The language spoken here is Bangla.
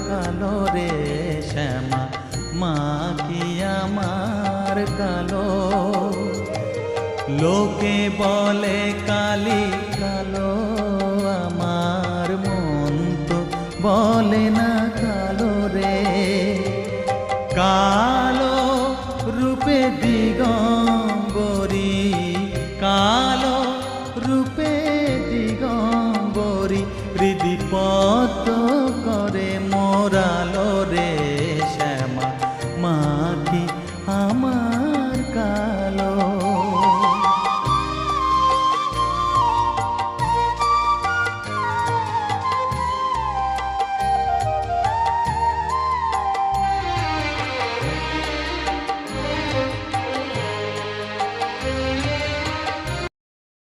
কালো রে শ্যামা, মা কি আমার কালো। লোকে বলে কালি কালো, আমার মন তো বলে না